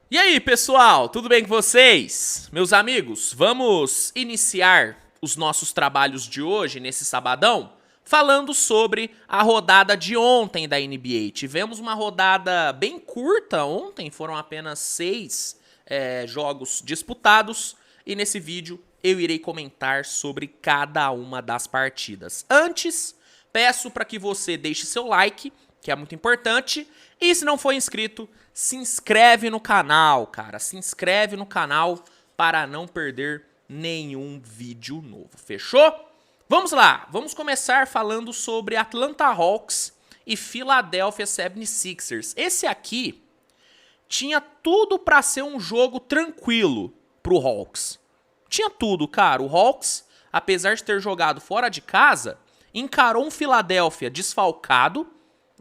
E aí, pessoal, tudo bem com vocês? Meus amigos, vamos iniciar os nossos trabalhos de hoje, nesse sabadão, falando sobre a rodada de ontem da NBA. Tivemos uma rodada bem curta ontem, foram apenas 6 jogos disputados, e nesse vídeo eu irei comentar sobre cada uma das partidas. Antes, peço para que você deixe seu like, que é muito importante, e se não for inscrito, se inscreve no canal, cara. Se inscreve no canal para não perder nenhum vídeo novo. Fechou? Vamos lá. Vamos começar falando sobre Atlanta Hawks e Philadelphia 76ers. Esse aqui tinha tudo para ser um jogo tranquilo pro Hawks. Tinha tudo, cara. O Hawks, apesar de ter jogado fora de casa, encarou um Philadelphia desfalcado.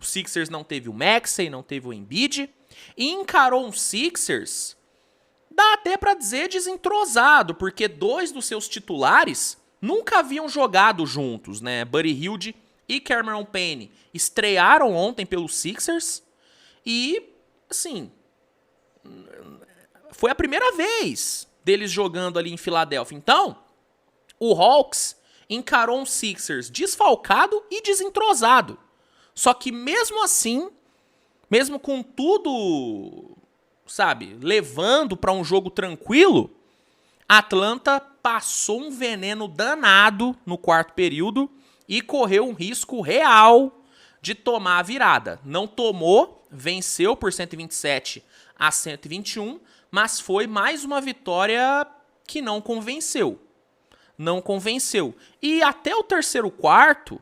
O Sixers não teve o Maxey, não teve o Embiid. E encarou um Sixers, dá até pra dizer desentrosado, porque dois dos seus titulares nunca haviam jogado juntos, né? Buddy Hield e Cameron Payne estrearam ontem pelos Sixers e, assim, foi a primeira vez deles jogando ali em Filadélfia. Então, o Hawks encarou um Sixers desfalcado e desentrosado. Só que mesmo assim, mesmo com tudo, sabe, levando para um jogo tranquilo, a Atlanta passou um veneno danado no quarto período e correu um risco real de tomar a virada. Não tomou, venceu por 127-121, mas foi mais uma vitória que não convenceu. Não convenceu. E até o terceiro quarto,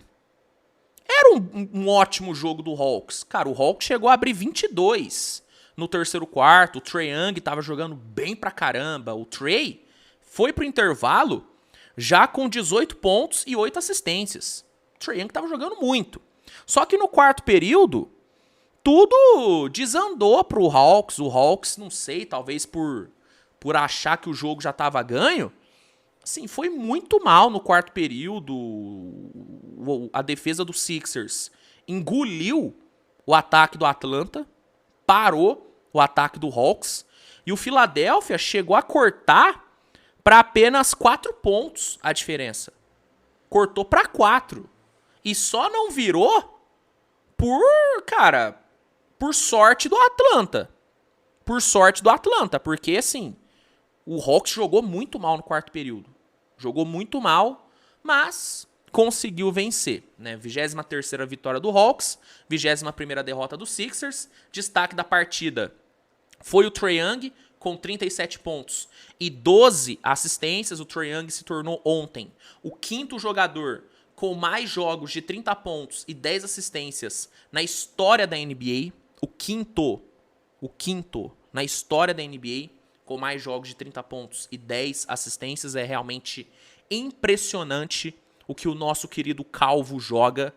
era um ótimo jogo do Hawks. Cara, o Hawks chegou a abrir 22 no terceiro quarto. O Trae Young tava jogando bem pra caramba. O Trae foi pro intervalo já com 18 pontos e 8 assistências. O Trae Young tava jogando muito. Só que no quarto período, tudo desandou pro Hawks. O Hawks, não sei, talvez por achar que o jogo já tava ganho, assim, foi muito mal no quarto período. A defesa do Sixers engoliu o ataque do Atlanta, parou o ataque do Hawks, e o Philadelphia chegou a cortar para apenas 4 pontos a diferença. Cortou para 4. E só não virou por sorte do Atlanta. Por sorte do Atlanta, porque assim, o Hawks jogou muito mal no quarto período. Jogou muito mal, mas conseguiu vencer, né? 23ª vitória do Hawks, 21ª derrota do Sixers. Destaque da partida foi o Trae Young, com 37 pontos e 12 assistências. O Trae Young se tornou ontem o quinto jogador com mais jogos de 30 pontos e 10 assistências na história da NBA. O quinto na história da NBA com mais jogos de 30 pontos e 10 assistências. É realmente impressionante o que o nosso querido Calvo joga.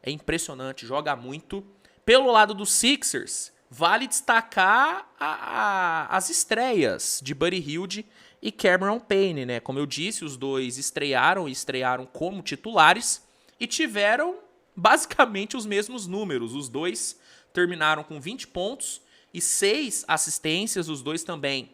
É impressionante, joga muito. Pelo lado dos Sixers, vale destacar as estreias de Buddy Hield e Cameron Payne, né? Como eu disse, os dois estrearam como titulares e tiveram basicamente os mesmos números. Os dois terminaram com 20 pontos e 6 assistências. Os dois também,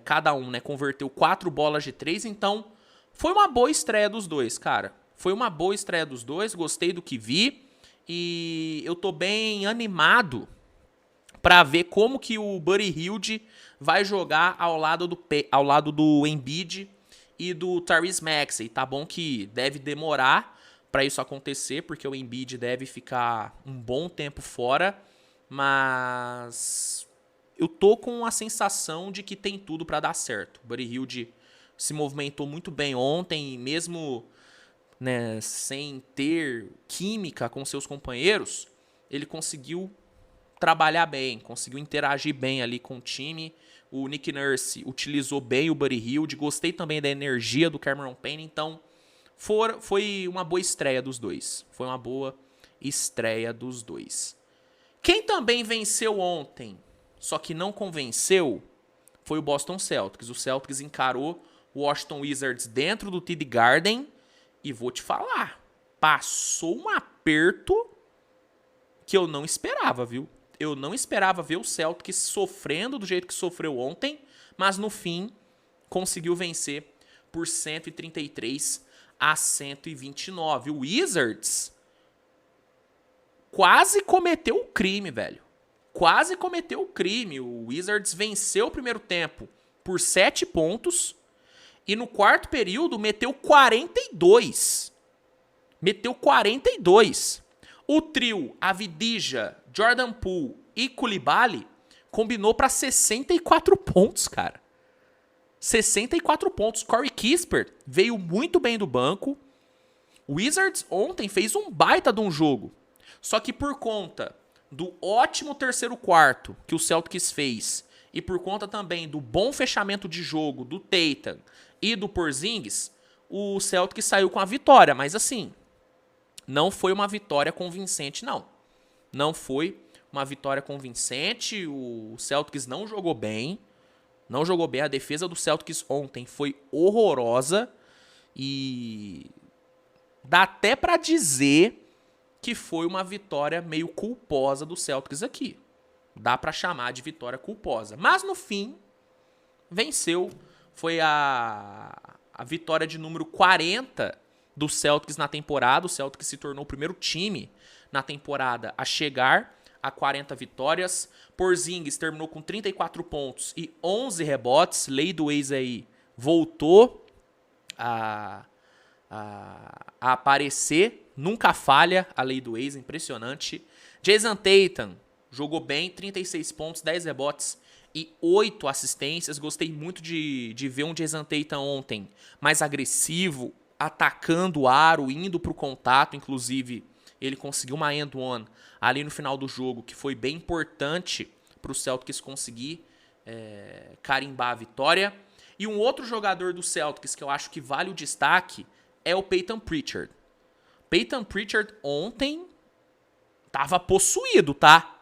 cada um, né, converteu 4 bolas de 3. Então, foi uma boa estreia dos dois, cara. Foi uma boa estreia dos dois, gostei do que vi. E eu tô bem animado pra ver como que o Buddy Hield vai jogar ao lado do Embiid e do Tyrese Maxey. Tá bom que deve demorar pra isso acontecer, porque o Embiid deve ficar um bom tempo fora. Mas eu tô com a sensação de que tem tudo pra dar certo. O Buddy Hield se movimentou muito bem ontem, mesmo, né, sem ter química com seus companheiros, ele conseguiu trabalhar bem, conseguiu interagir bem ali com o time. O Nick Nurse utilizou bem o Buddy Hield, gostei também da energia do Cameron Payne, então foi uma boa estreia dos dois. Foi uma boa estreia dos dois. Quem também venceu ontem, só que não convenceu, foi o Boston Celtics. O Celtics encarou o Washington Wizards dentro do TD Garden e vou te falar, passou um aperto que eu não esperava, viu? Eu não esperava ver o Celtics sofrendo do jeito que sofreu ontem, mas no fim conseguiu vencer por 133-129. O Wizards quase cometeu o crime, velho. Quase cometeu o crime. O Wizards venceu o primeiro tempo por 7 pontos e no quarto período meteu 42. Meteu 42. O trio Avdija, Jordan Poole e Coulibaly combinou para 64 pontos, cara. 64 pontos. Corey Kispert veio muito bem do banco. O Wizards ontem fez um baita de um jogo. Só que por conta do ótimo terceiro quarto que o Celtics fez e por conta também do bom fechamento de jogo do Tatum e do Porzingis, o Celtics saiu com a vitória. Mas assim, não foi uma vitória convincente, não. Não foi uma vitória convincente. O Celtics não jogou bem. Não jogou bem. A defesa do Celtics ontem foi horrorosa. E dá até pra dizer que foi uma vitória meio culposa do Celtics aqui. Dá pra chamar de vitória culposa. Mas no fim, venceu. Foi a vitória de número 40 do Celtics na temporada. O Celtics se tornou o primeiro time na temporada a chegar a 40 vitórias. Porzingis terminou com 34 pontos e 11 rebotes. Lei do ex aí voltou a aparecer. Nunca falha a lei do ex, impressionante. Jason Tatum jogou bem, 36 pontos, 10 rebotes e 8 assistências. Gostei muito de ver um Jason Tatum ontem mais agressivo, atacando o aro, indo para o contato. Inclusive, ele conseguiu uma end-one ali no final do jogo, que foi bem importante para o Celtics conseguir carimbar a vitória. E um outro jogador do Celtics que eu acho que vale o destaque é o Peyton Pritchard. Peyton Pritchard ontem tava possuído, tá?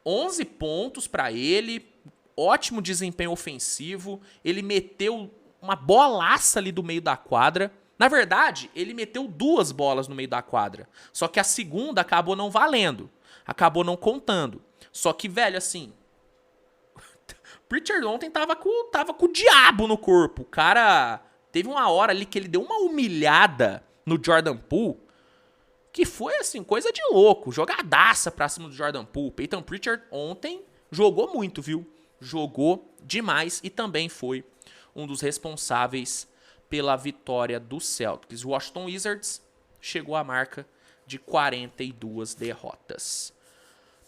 11 pontos para ele, ótimo desempenho ofensivo. Ele meteu uma bolaça ali do meio da quadra. Na verdade, ele meteu 2 bolas no meio da quadra. Só que a segunda acabou não valendo. Acabou não contando. Só que, velho, assim, Pritchard ontem tava com o diabo no corpo. O cara teve uma hora ali que ele deu uma humilhada no Jordan Poole, que foi, assim, coisa de louco. Jogadaça pra cima do Jordan Poole. Peyton Pritchard ontem jogou muito, viu? Jogou demais e também foi um dos responsáveis pela vitória do Celtics. O Washington Wizards chegou à marca de 42 derrotas.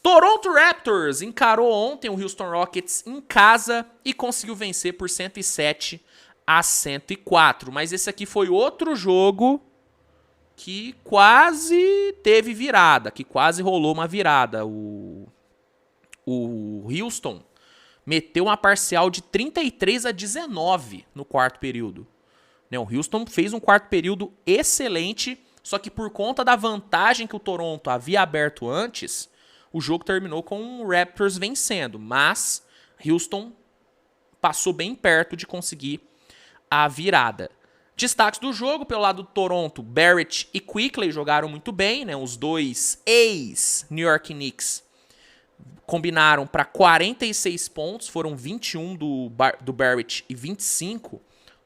Toronto Raptors encarou ontem o Houston Rockets em casa e conseguiu vencer por 107-104. Mas esse aqui foi outro jogo que quase teve virada, que quase rolou uma virada. O Houston meteu uma parcial de 33-19 no quarto período. O Houston fez um quarto período excelente, só que por conta da vantagem que o Toronto havia aberto antes, o jogo terminou com o Raptors vencendo. Mas Houston passou bem perto de conseguir a virada. Destaques do jogo, pelo lado do Toronto, Barrett e Quickley jogaram muito bem, né? Os dois ex-New York Knicks combinaram para 46 pontos, foram 21 do Barrett e 25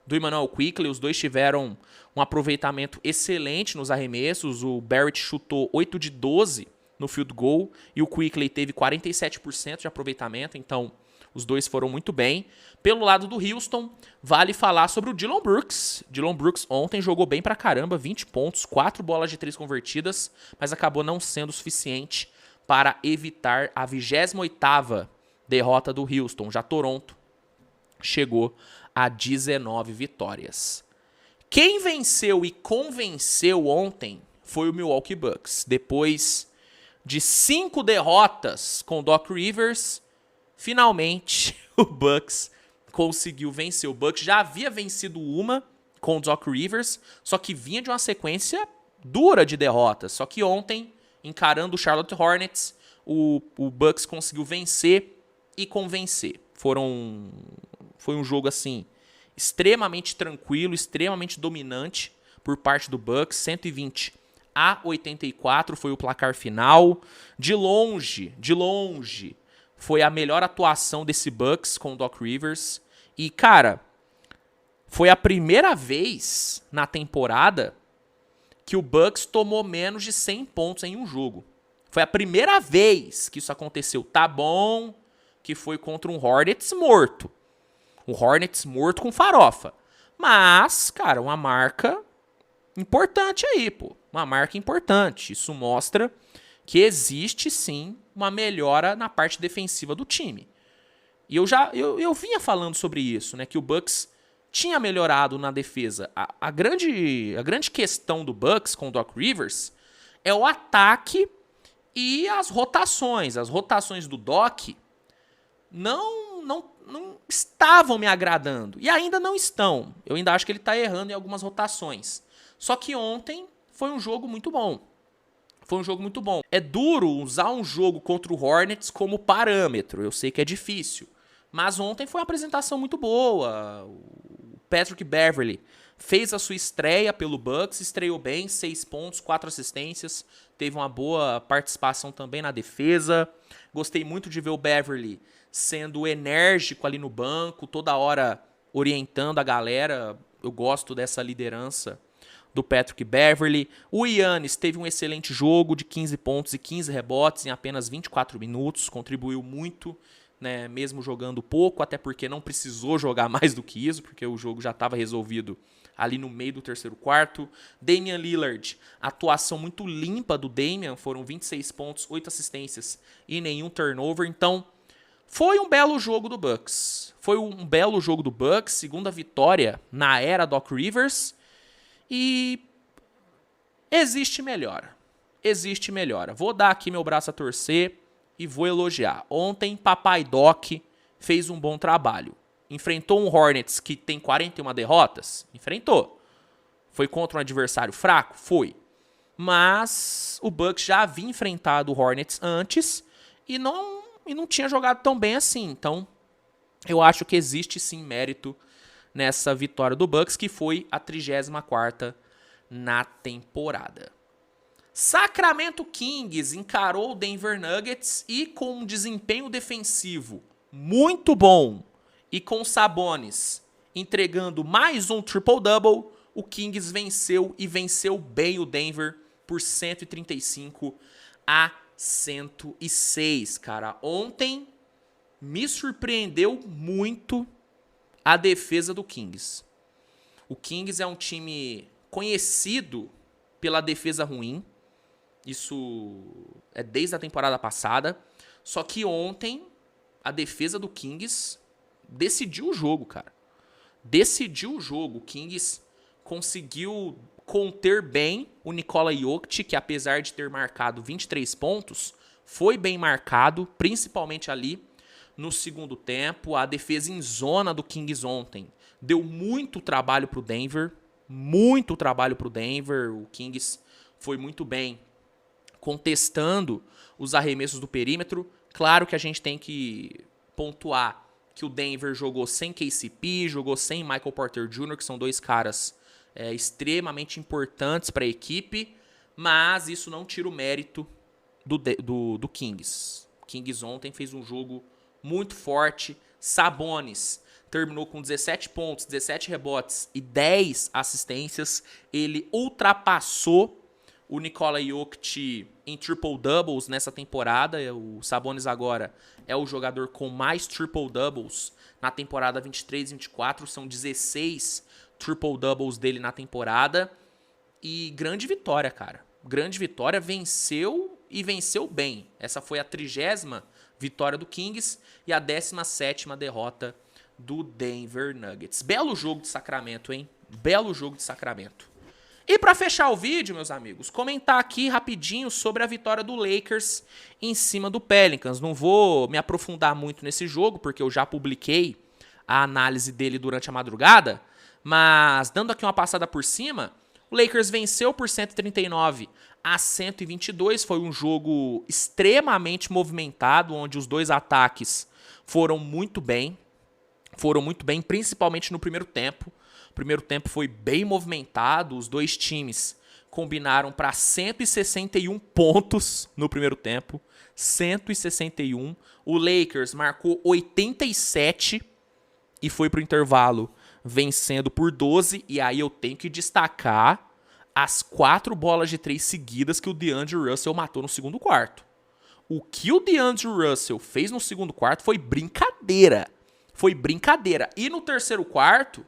do Immanuel Quickley. Os dois tiveram um aproveitamento excelente nos arremessos. O Barrett chutou 8 de 12 no field goal e o Quickley teve 47% de aproveitamento, então os dois foram muito bem. Pelo lado do Houston, vale falar sobre o Dillon Brooks. Dillon Brooks ontem jogou bem pra caramba, 20 pontos, 4 bolas de 3 convertidas, mas acabou não sendo suficiente para evitar a 28ª derrota do Houston. Já Toronto chegou a 19 vitórias. Quem venceu e convenceu ontem foi o Milwaukee Bucks. Depois de 5 derrotas com o Doc Rivers, finalmente o Bucks conseguiu vencer. O Bucks já havia vencido uma com o Doc Rivers, só que vinha de uma sequência dura de derrotas. Só que ontem, encarando o Charlotte Hornets, o Bucks conseguiu vencer e convencer. Foi um jogo assim extremamente tranquilo, extremamente dominante por parte do Bucks, 120 a 84 foi o placar final. De longe, foi a melhor atuação desse Bucks com o Doc Rivers. E, cara, foi a primeira vez na temporada que o Bucks tomou menos de 100 pontos em um jogo. Foi a primeira vez que isso aconteceu. Tá bom que foi contra um Hornets morto. Um Hornets morto com farofa. Mas, cara, uma marca importante aí, pô. Uma marca importante. Isso mostra que existe, sim, uma melhora na parte defensiva do time. E eu vinha falando sobre isso, né? Que o Bucks tinha melhorado na defesa. A grande questão do Bucks com o Doc Rivers é o ataque e as rotações. As rotações do Doc não estavam me agradando. E ainda não estão. Eu ainda acho que ele está errando em algumas rotações. Só que ontem foi um jogo muito bom. Foi um jogo muito bom. É duro usar um jogo contra o Hornets como parâmetro. Eu sei que é difícil. Mas ontem foi uma apresentação muito boa. O Patrick Beverley fez a sua estreia pelo Bucks, estreou bem, 6 pontos, 4 assistências. Teve uma boa participação também na defesa. Gostei muito de ver o Beverley sendo enérgico ali no banco, toda hora orientando a galera. Eu gosto dessa liderança do Patrick Beverley. O Giannis teve um excelente jogo de 15 pontos e 15 rebotes em apenas 24 minutos. Contribuiu muito, né, mesmo jogando pouco, até porque não precisou jogar mais do que isso, porque o jogo já estava resolvido ali no meio do terceiro quarto. Damian Lillard, atuação muito limpa do Damian, foram 26 pontos, 8 assistências e nenhum turnover. Então, foi um belo jogo do Bucks. Foi um belo jogo do Bucks, segunda vitória na era Doc Rivers. E existe melhora. Existe melhora. Vou dar aqui meu braço a torcer e vou elogiar. Ontem, Papai Doc fez um bom trabalho. Enfrentou um Hornets que tem 41 derrotas? Enfrentou. Foi contra um adversário fraco? Foi. Mas o Bucks já havia enfrentado o Hornets antes e não tinha jogado tão bem assim. Então, eu acho que existe sim mérito nessa vitória do Bucks, que foi a 34ª na temporada. Sacramento Kings encarou o Denver Nuggets e com um desempenho defensivo muito bom e com Sabonis entregando mais um triple-double, o Kings venceu e venceu bem o Denver por 135-106, cara. Ontem me surpreendeu muito a defesa do Kings. O Kings é um time conhecido pela defesa ruim. Isso é desde a temporada passada. Só que ontem a defesa do Kings decidiu o jogo, cara. Decidiu o jogo. O Kings conseguiu conter bem o Nikola Jokic, que apesar de ter marcado 23 pontos, foi bem marcado, principalmente ali no segundo tempo. A defesa em zona do Kings ontem deu muito trabalho pro Denver. Muito trabalho pro Denver. O Kings foi muito bem contestando os arremessos do perímetro. Claro que a gente tem que pontuar que o Denver jogou sem KCP, jogou sem Michael Porter Jr., que são dois caras extremamente importantes para a equipe, mas isso não tira o mérito do Kings. O Kings ontem fez um jogo muito forte. Sabonis terminou com 17 pontos, 17 rebotes e 10 assistências. Ele ultrapassou o Nikola Jokic em triple-doubles nessa temporada. O Sabonis agora é o jogador com mais triple-doubles na temporada 23-24. São 16 triple-doubles dele na temporada. E grande vitória, cara. Grande vitória. Venceu e venceu bem. Essa foi a 30ª vitória do Kings e a 17ª derrota do Denver Nuggets. Belo jogo de Sacramento, hein? Belo jogo de Sacramento. E para fechar o vídeo, meus amigos, comentar aqui rapidinho sobre a vitória do Lakers em cima do Pelicans. Não vou me aprofundar muito nesse jogo, porque eu já publiquei a análise dele durante a madrugada, mas dando aqui uma passada por cima, o Lakers venceu por 139-122. Foi um jogo extremamente movimentado, onde os dois ataques foram muito bem, principalmente no primeiro tempo. O primeiro tempo foi bem movimentado, os dois times combinaram para 161 pontos no primeiro tempo. 161. O Lakers marcou 87 e foi pro intervalo vencendo por 12. E aí eu tenho que destacar as 4 bolas de 3 seguidas que o DeAndre Russell matou no segundo quarto. O que o DeAndre Russell fez no segundo quarto foi brincadeira. Foi brincadeira. E no terceiro quarto,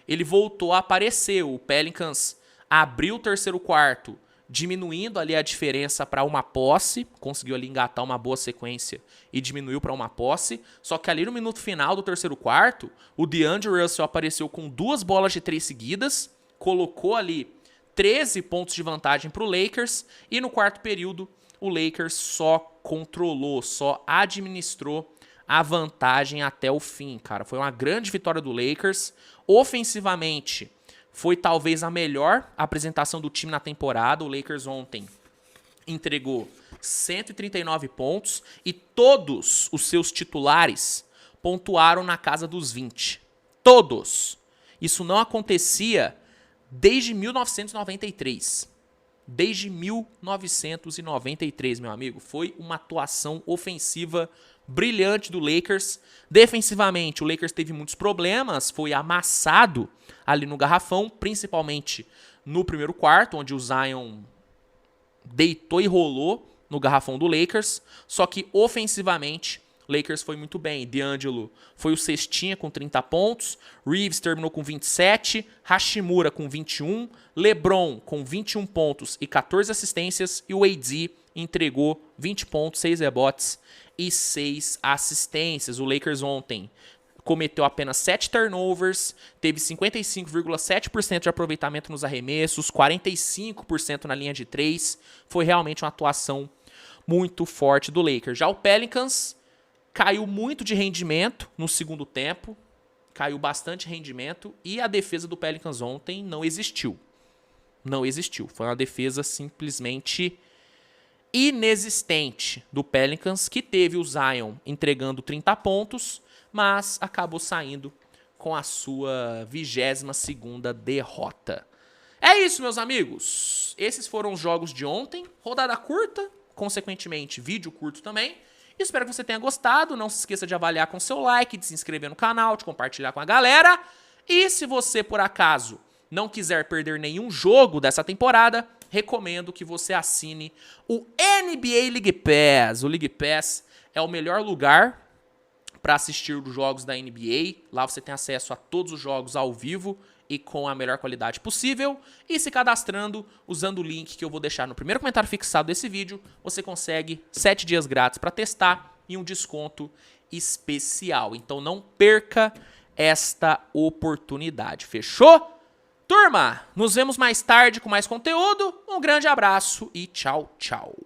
ele voltou a aparecer. O Pelicans abriu o terceiro quarto, diminuindo ali a diferença para uma posse. Conseguiu ali engatar uma boa sequência e diminuiu para uma posse. Só que ali no minuto final do terceiro quarto, o DeAndre Russell apareceu com 2 bolas de 3 seguidas. Colocou ali 13 pontos de vantagem para o Lakers. E no quarto período, o Lakers só controlou, só administrou a vantagem até o fim, cara. Foi uma grande vitória do Lakers. Ofensivamente, foi talvez a melhor apresentação do time na temporada. O Lakers ontem entregou 139 pontos e todos os seus titulares pontuaram na casa dos 20. Todos. Isso não acontecia desde 1993. Desde 1993, meu amigo. Foi uma atuação ofensiva brilhante do Lakers. Defensivamente, o Lakers teve muitos problemas. Foi amassado ali no garrafão, principalmente no primeiro quarto, onde o Zion deitou e rolou no garrafão do Lakers. Só que ofensivamente, o Lakers foi muito bem. D'Angelo foi o cestinha com 30 pontos. Reeves terminou com 27. Hashimura com 21. LeBron com 21 pontos e 14 assistências. E o AD entregou 20 pontos, 6 rebotes e 6 assistências. O Lakers ontem cometeu apenas 7 turnovers, teve 55,7% de aproveitamento nos arremessos, 45% na linha de 3. Foi realmente uma atuação muito forte do Lakers. Já o Pelicans caiu muito de rendimento no segundo tempo, caiu bastante rendimento e a defesa do Pelicans ontem não existiu. Não existiu. Foi uma defesa simplesmente inexistente do Pelicans, que teve o Zion entregando 30 pontos, mas acabou saindo com a sua 22ª derrota. É isso, meus amigos. Esses foram os jogos de ontem. Rodada curta, consequentemente, vídeo curto também. Espero que você tenha gostado. Não se esqueça de avaliar com seu like, de se inscrever no canal, de compartilhar com a galera. E se você, por acaso, não quiser perder nenhum jogo dessa temporada, recomendo que você assine o NBA League Pass. O League Pass é o melhor lugar para assistir os jogos da NBA. Lá você tem acesso a todos os jogos ao vivo e com a melhor qualidade possível. E se cadastrando, usando o link que eu vou deixar no primeiro comentário fixado desse vídeo, você consegue 7 dias grátis para testar e um desconto especial. Então não perca esta oportunidade. Fechou? Turma, nos vemos mais tarde com mais conteúdo. Um grande abraço e tchau, tchau.